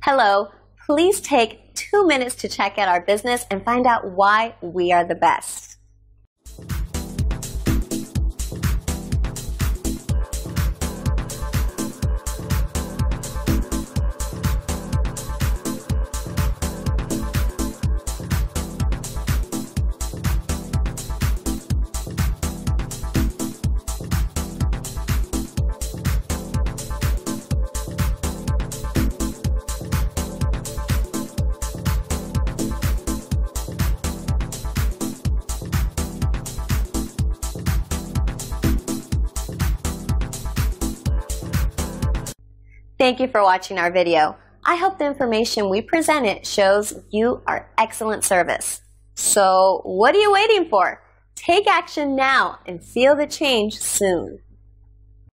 Hello, please take 2 minutes to check out our business and find out why we are the best. Thank you for watching our video. I hope the information we presented shows you our excellent service. So what are you waiting for? Take action now and feel the change soon.